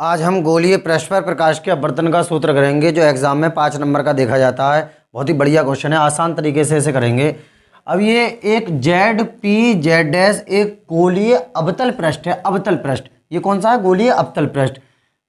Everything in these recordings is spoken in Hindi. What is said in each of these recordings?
आज हम गोलीय पृष्ठ पर प्रकाश के अपवर्तन का सूत्र करेंगे, जो एग्जाम में 5 नंबर का देखा जाता है। बहुत ही बढ़िया क्वेश्चन है, आसान तरीके से इसे करेंगे। अब ये एक जेड पी जेड डैश एक गोलीय अवतल पृष्ठ है। अवतल पृष्ठ ये कौन सा है? गोलीय अवतल पृष्ठ।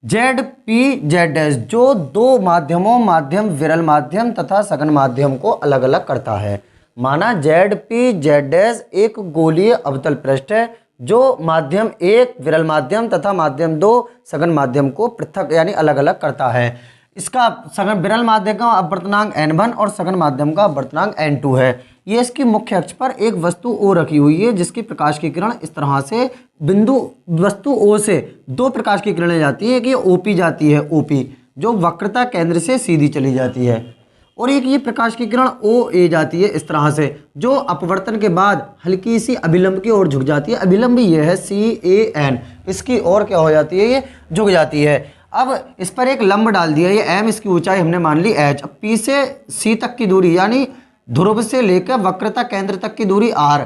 जेड पी जेड डैश जो दो माध्यमों माध्यम विरल माध्यम तथा सघन माध्यम को अलग अलग करता है। माना जेड पी जेड डैश एक गोलीय अवतल पृष्ठ है जो माध्यम एक विरल माध्यम तथा माध्यम दो सघन माध्यम को पृथक यानी अलग अलग करता है। इसका सघन विरल माध्यम का अपवर्तनांक n1 और सघन माध्यम का अपवर्तनांक n2 है। ये इसकी मुख्य अक्ष पर एक वस्तु O रखी हुई है, जिसकी प्रकाश की किरण इस तरह से बिंदु वस्तु O से दो प्रकाश की किरणें जाती है। कि OP जाती है, OP जो वक्रता केंद्र से सीधी चली जाती है, और एक ये प्रकाश की किरण OA जाती है इस तरह से, जो अपवर्तन के बाद हल्की सी अभिलंब की ओर झुक जाती है। अभिलंब ये है CAN, इसकी ओर क्या हो जाती है? ये झुक जाती है। अब इस पर एक लंब डाल दिया, ये M, इसकी ऊंचाई हमने मान ली H। अब P से C तक की दूरी यानी ध्रुव से लेकर वक्रता केंद्र तक की दूरी R,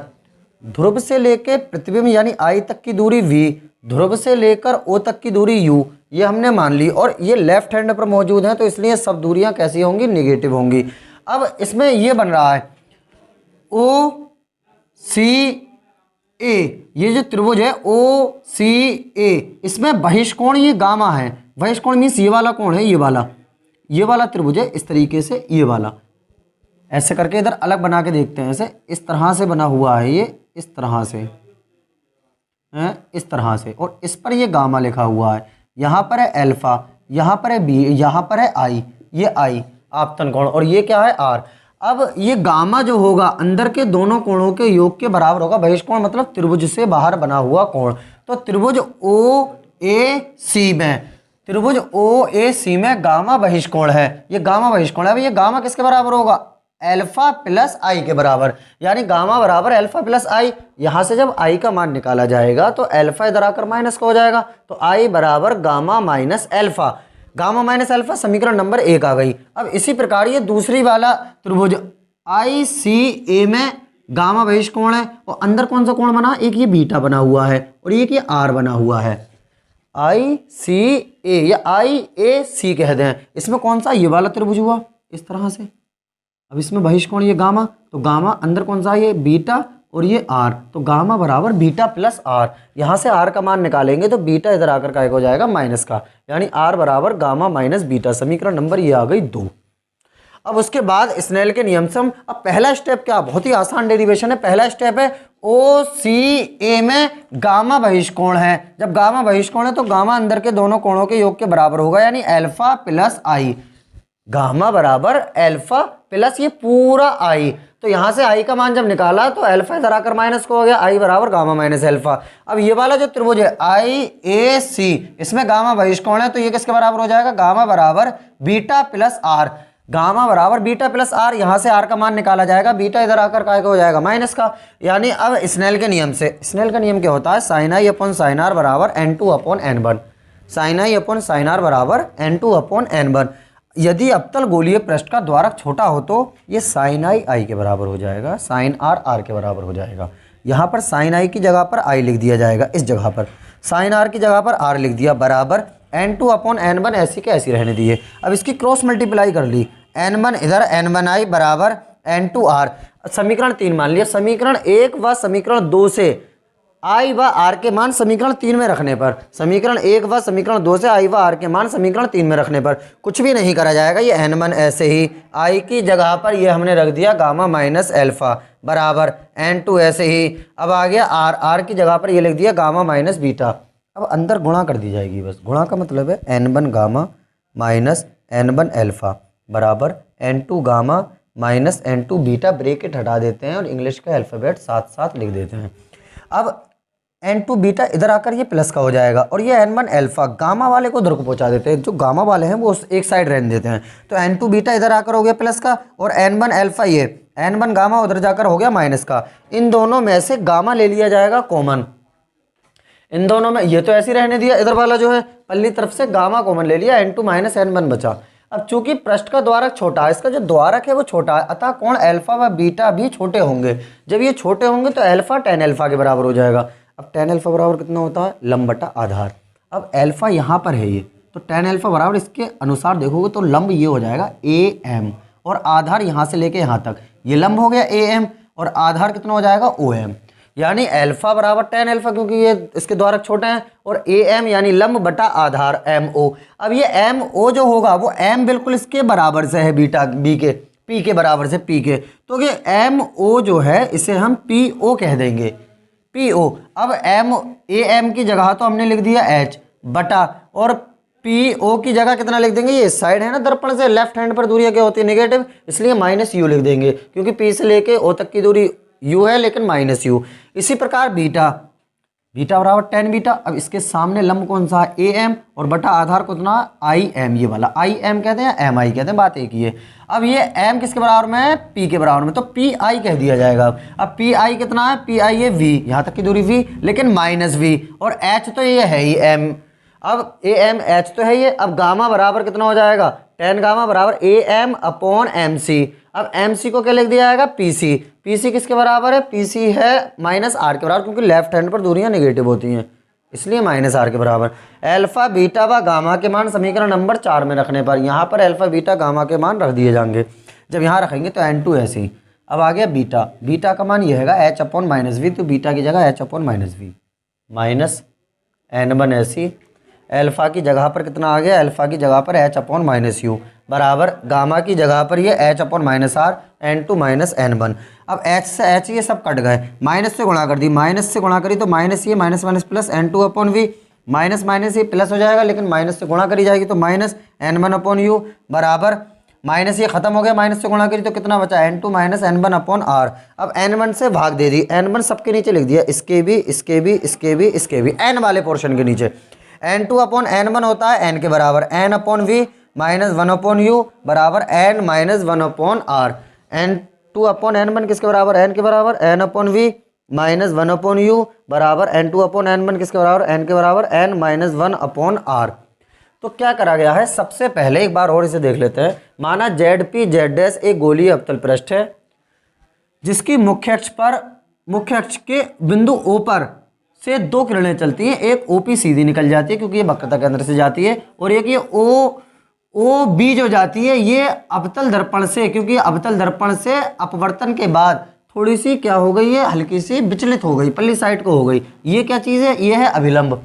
ध्रुव से लेकर प्रतिबिंब यानी I तक की दूरी V, ध्रुव से लेकर O तक की दूरी U, ये हमने मान ली। और ये लेफ्ट हैंड पर मौजूद है, तो इसलिए सब दूरियां कैसी होंगी? निगेटिव होंगी। अब इसमें ये बन रहा है OCA, ये जो त्रिभुज है OCA, इसमें बहिष्कोण ये गामा है। बहिष्कोण मीन्स ये वाला कोण है, ये वाला त्रिभुज है इस तरीके से, ये वाला ऐसे करके इधर अलग बना के देखते हैं। ऐसे इस तरह से बना हुआ है, ये इस तरह से है, इस तरह से, और इस पर ये गामा लिखा हुआ है। यहाँ पर है अल्फा, यहाँ पर है बी, यहाँ पर है आई, ये आई आपतन कोण, और ये क्या है? आर। अब ये गामा जो होगा अंदर के दोनों कोणों के योग के बराबर होगा। बहिष्कोण मतलब त्रिभुज से बाहर बना हुआ कोण। तो त्रिभुज OAC में, त्रिभुज OAC में गामा बहिष्कोण है। ये गामा बहिष्कोण है। अब ये गामा किसके बराबर होगा? अल्फा प्लस आई के बराबर, यानी गामा बराबर अल्फा प्लस आई। यहां से जब आई का मान निकाला जाएगा तो अल्फा इधर आकर माइनस का हो जाएगा, तो आई बराबर gamma minus alpha. Gamma minus alpha समीकरण नंबर 1 आ गई। अब इसी प्रकार ये दूसरी वाला त्रिभुज ICA में गामा बहिष्कोण है, और अंदर कौन सा कोण बना? एक ये बीटा बना हुआ है और एक ये आर बना हुआ है। ICA या IAC कह दें। इसमें कौन सा? ये वाला त्रिभुज हुआ इस तरह से। अब इसमें बहिष्कोण ये गामा, तो गामा अंदर कौन सा? ये बीटा और ये आर, तो गामा बराबर बीटा प्लस आर। यहाँ से आर का मान निकालेंगे तो बीटा इधर आकर का एक हो जाएगा माइनस का, यानी आर बराबर गामा माइनस बीटा। समीकरण नंबर ये आ गई 2। अब उसके बाद स्नेल के नियम से हम, अब पहला स्टेप क्या? बहुत ही आसान डेरिवेशन है। पहला स्टेप है OCA में गामा बहिष्कोण है। जब गामा बहिष्कोण है तो गामा अंदर के दोनों कोणों के योग के बराबर होगा, यानी अल्फा प्लस आई। गामा बराबर अल्फा प्लस ये पूरा आई, तो यहां से आई का मान जब निकाला तो अल्फा इधर आकर माइनस को हो गया, आई बराबर गामा माइनस अल्फा। अब ये वाला जो त्रिभुज है IAC, इसमें गामा बहिष्कोण है, तो ये किसके बराबर हो जाएगा? गामा बराबर बीटा प्लस आर। गामा बराबर बीटा प्लस आर, यहां से आर का मान निकाला जाएगा, बीटा इधर आकर का हो जाएगा माइनस का। यानी अब स्नेल के नियम से, स्नेल का नियम क्या होता है? Sine I upon sine R बराबर N2 upon N1। Sine I upon sine R बराबर N2 अपॉन N1। यदि अवतल गोलीय पृष्ठ का द्वारक छोटा हो तो ये साइन आई के बराबर हो जाएगा, साइन आर के बराबर हो जाएगा। यहाँ पर साइन आई की जगह पर आई लिख दिया जाएगा, इस जगह पर साइन आर की जगह पर आर लिख दिया, बराबर N2 अपॉन N1 ऐसी के ऐसी रहने दिए। अब इसकी क्रॉस मल्टीप्लाई कर ली, N1 इधर N1 आई बराबर N2 आर। समीकरण 3 मान लिया। समीकरण 1 व समीकरण 2 से आई व आर के मान समीकरण 3 में रखने पर, समीकरण 1 व समीकरण 2 से आई व आर के मान समीकरण 3 में रखने पर कुछ भी नहीं करा जाएगा। ये N1 ऐसे ही, आई की जगह पर ये हमने रख दिया गामा माइनस अल्फा बराबर N2 ऐसे ही। अब आ गया आर की जगह पर ये लिख दिया गामा माइनस बीटा। अब अंदर गुणा कर दी जाएगी, बस गुणा का मतलब है N1 gamma minus N1 alpha बराबर N2 gamma minus N2 beta. Bracket हटा देते हैं और इंग्लिश का अल्फ़ाबेट साथ साथ लिख देते हैं। अब N2 बीटा इधर आकर ये प्लस का हो जाएगा, और ये N1 अल्फा गामा वाले को उधर को पहुंचा देते हैं, जो गामा वाले हैं वो एक साइड रहने देते हैं। तो N2 बीटा इधर आकर हो गया प्लस का, और N1 अल्फा ये N1 गामा उधर जाकर हो गया माइनस का। इन दोनों में से गामा ले लिया जाएगा कॉमन, इन दोनों में ये तो ऐसे रहने दिया, इधर वाला जो है पल्ली तरफ से गामा कॉमन ले लिया, N2 माइनस N1 बचा। अब चूंकि पृष्ठ का द्वारक छोटा है, इसका जो द्वारक है वो छोटा है, अतः कोण अल्फा व बीटा भी छोटे होंगे। जब ये छोटे होंगे तो अल्फा tan अल्फा के बराबर हो जाएगा। अब tan अल्फा बराबर कितना होता है? लंब बटा आधार। अब अल्फा यहाँ पर है ये, तो tan अल्फा बराबर इसके अनुसार देखोगे तो लंब ये हो जाएगा AM और आधार यहाँ से लेके यहाँ तक ये लंब हो गया AM और आधार कितना हो जाएगा OM, यानी अल्फा बराबर tan अल्फा क्योंकि ये इसके द्वारक छोटे हैं और AM यानी लंब बटा आधार MO। अब ये MO जो होगा वो M बिल्कुल इसके बराबर से है बीटा B के P के बराबर से P के, तो ये MO जो है इसे हम PO कह देंगे PO। अब AM की जगह तो हमने लिख दिया H बटा और PO की जगह कितना लिख देंगे, ये इस साइड है ना दर्पण से लेफ्ट हैंड पर दूरी क्या होती है नेगेटिव, इसलिए -u लिख देंगे क्योंकि P से लेके O तक की दूरी u है लेकिन -u। इसी प्रकार बीटा बराबर tan बीटा। अब इसके सामने लंब कौन सा है AM और बटा आधार को कितना IM, ये वाला IM कहते हैं MI कहते हैं, बात एक ही है। अब ये M किसके बराबर में है P के बराबर में, तो PI कह दिया जाएगा। अब PI कितना है, PI है V, यहाँ तक की दूरी V लेकिन -V और H तो ये है ही M। अब AM H तो है ये। अब गामा बराबर कितना हो जाएगा, tan गामा बराबर AM अपॉन MC। अब MC को क्या लिख दिया जाएगा PC किसके बराबर है, PC है -R के बराबर क्योंकि लेफ्ट हैंड पर दूरियां नेगेटिव होती हैं इसलिए -R के बराबर। अल्फा बीटा व गामा के मान समीकरण नंबर 4 में रखने पर यहाँ पर अल्फा बीटा गामा के मान रख दिए जाएंगे, जब यहाँ रखेंगे तो N2 ऐसे ही। अब आ गया बीटा का मान ये है H अपॉन -V, तो बीटा की जगह H अपॉन -V -N1 ऐसी। अल्फा की जगह पर कितना आ गया, अल्फा की जगह पर H अपॉन -U बराबर गामा की जगह पर ये H upon -R N2 -N1। अब H से H ये सब कट गए, माइनस से गुणा कर दी, माइनस से गुणा करी तो माइनस ये minus plus N2 upon V minus ये प्लस हो जाएगा लेकिन माइनस से गुणा करी जाएगी तो -N1 अपॉन U बराबर माइनस ये खत्म हो गया, माइनस से गुणा करी तो कितना बचा N2 -N1 अपॉन R। अब N1 से भाग दे दी, N1 सबके नीचे लिख दिया, इसके भी N वाले पोर्शन के नीचे। N2 अपॉन N1 होता है N के बराबर N upon V -1 upon U बराबर N -1 upon R। N2 upon N1 किसके बराबर, N के बराबर N upon V -1 upon U बराबर N2 अपॉन N1 किसके बराबर, N के बराबर N -1 अपॉन R। तो क्या करा गया है, सबसे पहले एक बार और इसे देख लेते हैं। माना ZP एक गोलीय अवतल पृष्ठ है जिसकी मुख्य अक्ष के बिंदु O पर से दो किरणें चलती हैं, एक OP सीधी निकल जाती है क्योंकि ये वक्रता के अंदर से जाती है और एक ये OB जो जाती है ये अवतल दर्पण से, क्योंकि अवतल दर्पण से अपवर्तन के बाद थोड़ी सी क्या हो गई है, हल्की सी विचलित हो गई, पल्ली साइड को हो गई। ये क्या चीज़ है, ये है अभिलंब।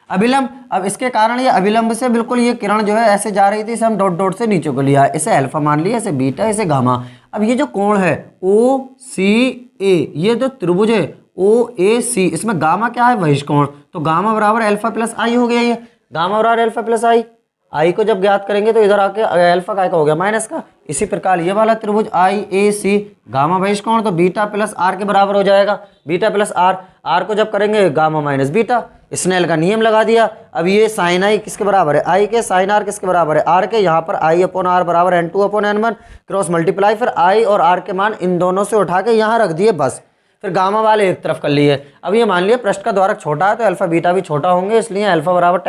अब इसके कारण ये अभिलंब से बिल्कुल ये किरण जो है ऐसे जा रही थी, इसे हम डॉट से नीचे को लिया, इसे अल्फा मान लिया, इसे बीटा, इसे गामा। अब ये जो कोण है OCA, ये जो त्रिभुज है OAC, इसमें गामा क्या है, बहिष्कोण, तो गामा बराबर अल्फा प्लस आई हो गया। ये गामा बराबर अल्फा प्लस आई को जब ज्ञात करेंगे तो इधर आके अल्फा का हो गया माइनस का। इसी प्रकार ये वाला त्रिभुज IAC गामा बहिष्कोण तो बीटा प्लस आर के बराबर हो जाएगा, बीटा प्लस आर को जब करेंगे गामा माइनस बीटा, स्नेल का नियम लगा दिया। अब ये साइन आई किसके बराबर है, आई के, साइन आर किसके बराबर है, आर के। यहाँ पर आई अपॉन आर बराबर N2 upon N1 cross multiply, फिर आई और आर के मान इन दोनों से उठा के यहाँ रख दिए बस, फिर गामा वाले एक तरफ कर लिए। अब ये मान लिया पृष्ठ का द्वारक छोटा है तो अल्फा बीटा भी छोटा होंगे, इसलिए अल्फा बराबर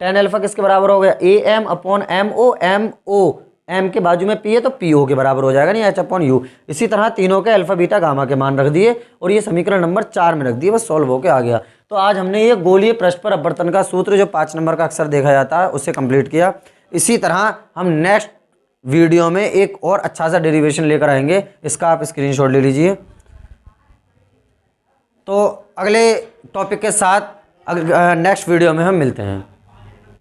tan अल्फा किसके बराबर हो गया, AM अपॉन MO M के बाजू में P है तो PO के बराबर हो जाएगा, नहीं H अपॉन U। इसी तरह तीनों के अल्फा बीटा गामा के मान रख दिए और ये समीकरण नंबर 4 में रख दिए, बस सॉल्व होके आ गया। तो आज हमने ये गोलीय पृष्ठ पर अपवर्तन का सूत्र जो 5 नंबर का अक्सर देखा जाता है उससे कंप्लीट किया। इसी तरह हम नेक्स्ट वीडियो में एक और अच्छा सा डेरिवेशन लेकर आएंगे, इसका आप स्क्रीनशॉट ले लीजिए। तो अगले टॉपिक के साथ नेक्स्ट वीडियो में हम मिलते हैं।